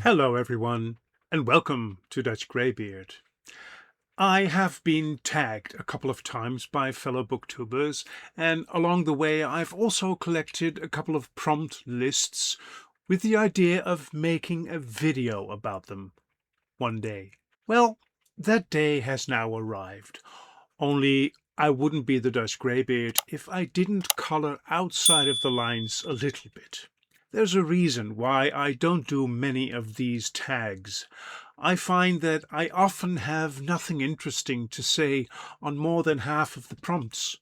Hello everyone, and welcome to Dutch Greybeard. I have been tagged a couple of times by fellow booktubers, and along the way I've also collected a couple of prompt lists with the idea of making a video about them one day. Well, that day has now arrived, only I wouldn't be the Dutch Greybeard if I didn't color outside of the lines a little bit. There's a reason why I don't do many of these tags. I find that I often have nothing interesting to say on more than half of the prompts.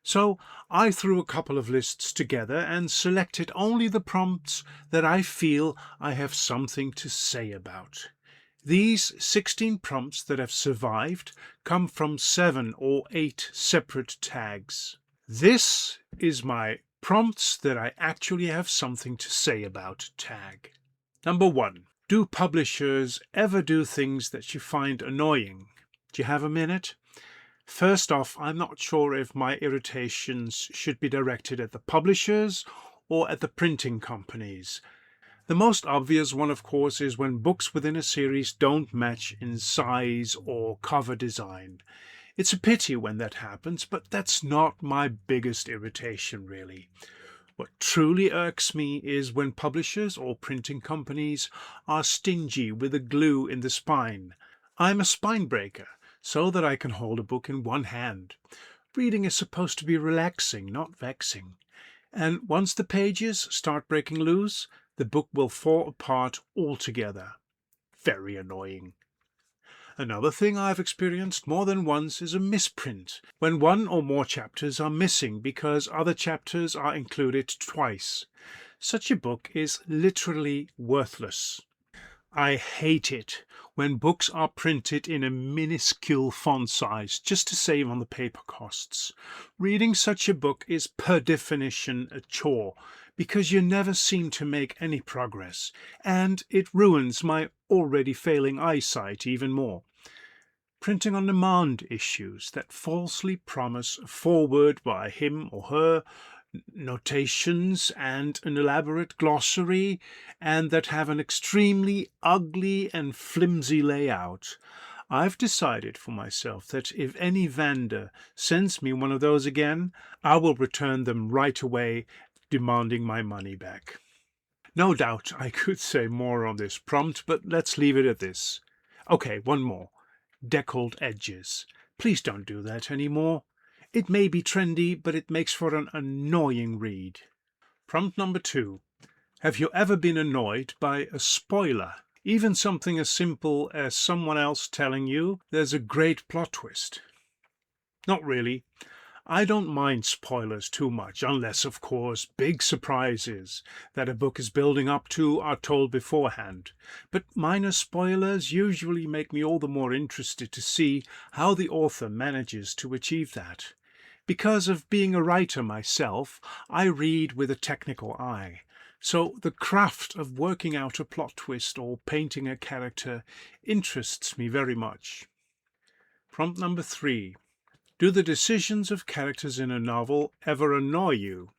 So I threw a couple of lists together and selected only the prompts that I feel I have something to say about. These 16 prompts that have survived come from 7 or 8 separate tags. This is my prompts that I actually have something to say about tag. Number 1. Do publishers ever do things that you find annoying? Do you have a minute? First off, I'm not sure if my irritations should be directed at the publishers or at the printing companies. The most obvious one, of course, is when books within a series don't match in size or cover design. It's a pity when that happens, but that's not my biggest irritation, really. What truly irks me is when publishers or printing companies are stingy with the glue in the spine. I'm a spine breaker, so that I can hold a book in one hand. Reading is supposed to be relaxing, not vexing. And once the pages start breaking loose, the book will fall apart altogether. Very annoying. Another thing I've experienced more than once is a misprint, when one or more chapters are missing because other chapters are included twice. Such a book is literally worthless. I hate it when books are printed in a minuscule font size just to save on the paper costs. Reading such a book is per definition a chore, because you never seem to make any progress, and it ruins my already failing eyesight even more. Printing on demand issues that falsely promise a foreword by him or her, notations and an elaborate glossary, and that have an extremely ugly and flimsy layout. I've decided for myself that if any vendor sends me one of those again, I will return them right away, demanding my money back. No doubt I could say more on this prompt, but let's leave it at this. Okay, one more. Deckled edges. Please don't do that anymore. It may be trendy, but it makes for an annoying read. Prompt number 2. Have you ever been annoyed by a spoiler? Even something as simple as someone else telling you there's a great plot twist. Not really. I don't mind spoilers too much, unless, of course, big surprises that a book is building up to are told beforehand. But minor spoilers usually make me all the more interested to see how the author manages to achieve that. Because of being a writer myself, I read with a technical eye. So the craft of working out a plot twist or painting a character interests me very much. Prompt number 3. Do the decisions of characters in a novel ever annoy you?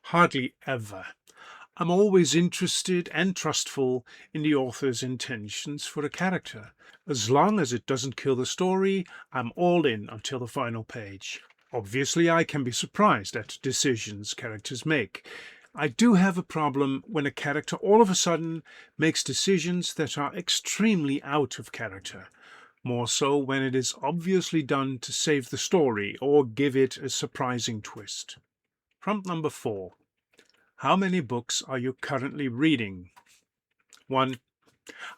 Hardly ever. I'm always interested and trustful in the author's intentions for a character. As long as it doesn't kill the story, I'm all in until the final page. Obviously, I can be surprised at decisions characters make. I do have a problem when a character all of a sudden makes decisions that are extremely out of character. More so when it is obviously done to save the story or give it a surprising twist. Prompt number 4. How many books are you currently reading? 1.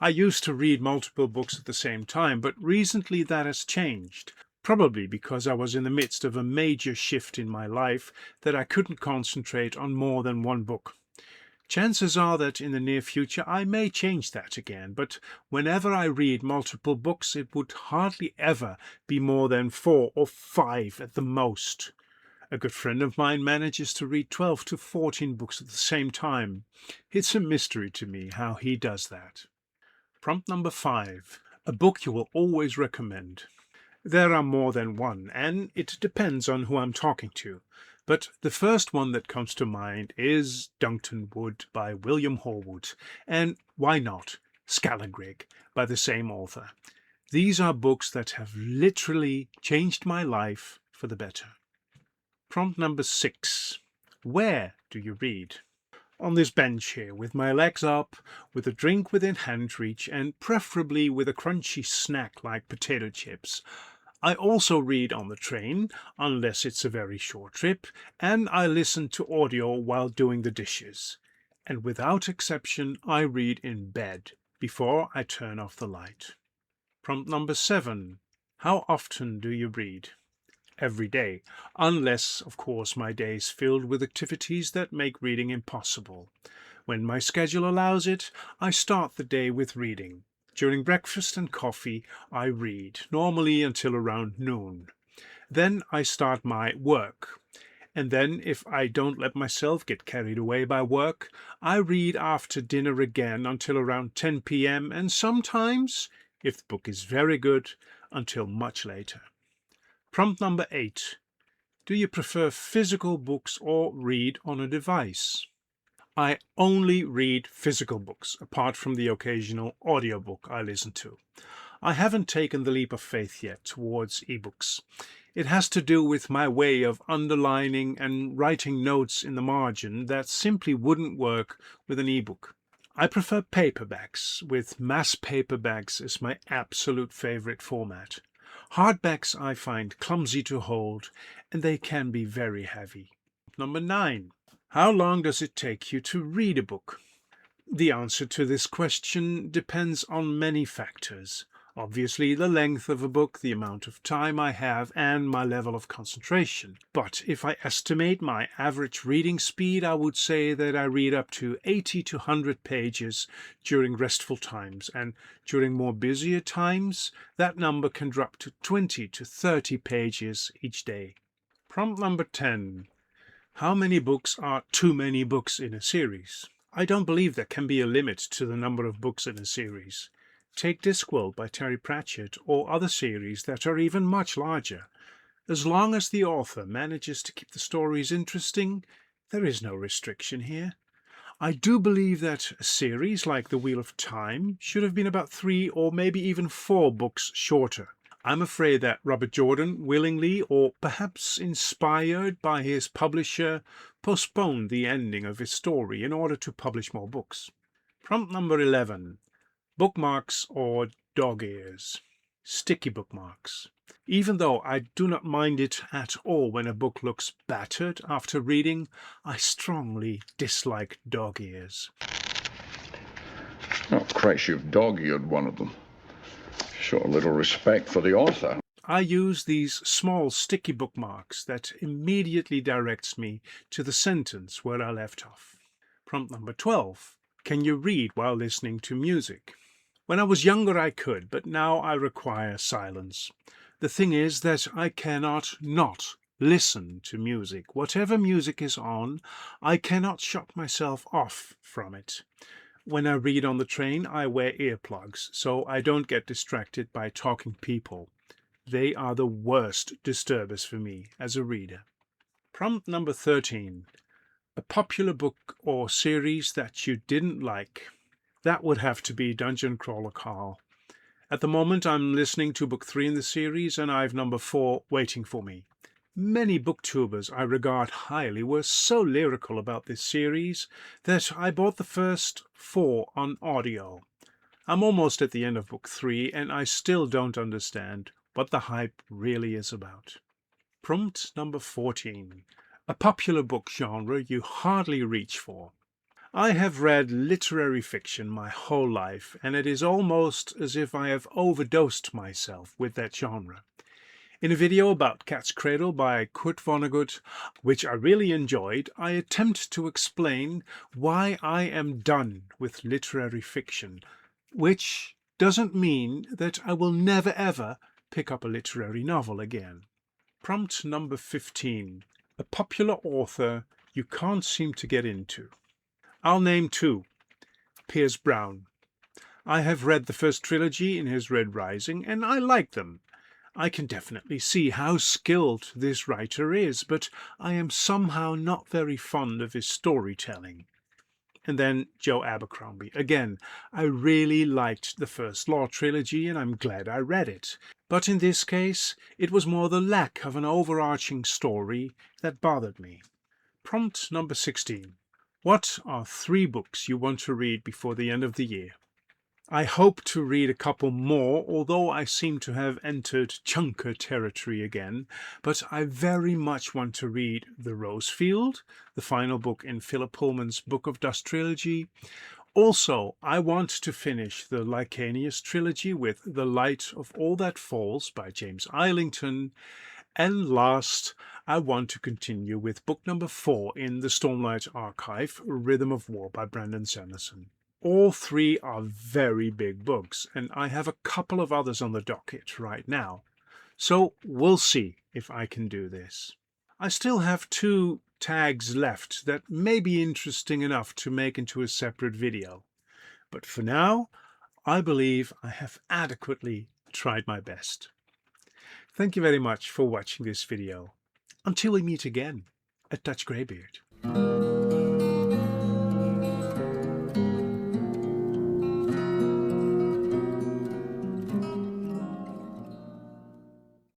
I used to read multiple books at the same time, but recently that has changed. Probably because I was in the midst of a major shift in my life that I couldn't concentrate on more than one book. Chances are that in the near future I may change that again, but whenever I read multiple books it would hardly ever be more than 4 or 5 at the most. A good friend of mine manages to read 12 to 14 books at the same time. It's a mystery to me how he does that. Prompt number 5. A book you will always recommend. There are more than one, and it depends on who I'm talking to. But the first one that comes to mind is Duncton Wood by William Horwood. And why not? Scallagrig by the same author. These are books that have literally changed my life for the better. Prompt number 6. Where do you read? On this bench here, with my legs up, with a drink within hand reach, and preferably with a crunchy snack like potato chips. I also read on the train, unless it's a very short trip, and I listen to audio while doing the dishes. And without exception, I read in bed, before I turn off the light. Prompt number 7. How often do you read? Every day, unless, of course, my day is filled with activities that make reading impossible. When my schedule allows it, I start the day with reading. During breakfast and coffee, I read, normally until around noon. Then I start my work. And then, if I don't let myself get carried away by work, I read after dinner again until around 10 p.m. and sometimes, if the book is very good, until much later. Prompt number 8. Do you prefer physical books or read on a device? I only read physical books, apart from the occasional audiobook I listen to. I haven't taken the leap of faith yet towards ebooks. It has to do with my way of underlining and writing notes in the margin that simply wouldn't work with an ebook. I prefer paperbacks, with mass paperbacks as my absolute favorite format. Hardbacks I find clumsy to hold, and they can be very heavy. Number 9. How long does it take you to read a book? The answer to this question depends on many factors. Obviously, the length of a book, the amount of time I have, and my level of concentration. But if I estimate my average reading speed, I would say that I read up to 80 to 100 pages during restful times, and during more busier times, that number can drop to 20 to 30 pages each day. Prompt number 10. How many books are too many books in a series? I don't believe there can be a limit to the number of books in a series. Take Discworld by Terry Pratchett or other series that are even much larger. As long as the author manages to keep the stories interesting, there is no restriction here. I do believe that a series like The Wheel of Time should have been about 3 or maybe even 4 books shorter. I'm afraid that Robert Jordan, willingly or perhaps inspired by his publisher, postponed the ending of his story in order to publish more books. Prompt number 11. Bookmarks or dog ears? Sticky bookmarks. Even though I do not mind it at all when a book looks battered after reading, I strongly dislike dog ears. Oh, Christ, you've dog-eared one of them. Show a little respect for the author. I use these small sticky bookmarks that immediately directs me to the sentence where I left off. Prompt number 12. Can you read while listening to music? When I was younger I could, but now I require silence. The thing is that I cannot not listen to music. Whatever music is on, I cannot shut myself off from it. When I read on the train, I wear earplugs, so I don't get distracted by talking people. They are the worst disturbers for me as a reader. Prompt number 13. A popular book or series that you didn't like? That would have to be Dungeon Crawler Carl. At the moment I'm listening to book 3 in the series and I've number 4 waiting for me. Many booktubers I regard highly were so lyrical about this series that I bought the first 4 on audio. I'm almost at the end of book 3 and I still don't understand what the hype really is about. Prompt number 14. A popular book genre you hardly reach for. I have read literary fiction my whole life, and it is almost as if I have overdosed myself with that genre. In a video about Cat's Cradle by Kurt Vonnegut, which I really enjoyed, I attempt to explain why I am done with literary fiction, which doesn't mean that I will never ever pick up a literary novel again. Prompt number 15. A popular author you can't seem to get into. I'll name 2. Piers Brown. I have read the first trilogy in his Red Rising, and I like them. I can definitely see how skilled this writer is, but I am somehow not very fond of his storytelling. and then Joe Abercrombie. Again, I really liked the first Law trilogy and I'm glad I read it. But in this case, it was more the lack of an overarching story that bothered me. Prompt number 16. What are 3 books you want to read before the end of the year? I hope to read a couple more, although I seem to have entered chunker territory again, but I very much want to read The Rosefield, the final book in Philip Pullman's Book of Dust trilogy. Also, I want to finish the Licanius trilogy with The Light of All That Falls by James Islington. And last, I want to continue with book number 4 in the Stormlight Archive, Rhythm of War by Brandon Sanderson. All 3 are very big books, and I have a couple of others on the docket right now. So we'll see if I can do this. I still have 2 tags left that may be interesting enough to make into a separate video. But for now, I believe I have adequately tried my best. Thank you very much for watching this video. Until we meet again at Dutch Greybeard.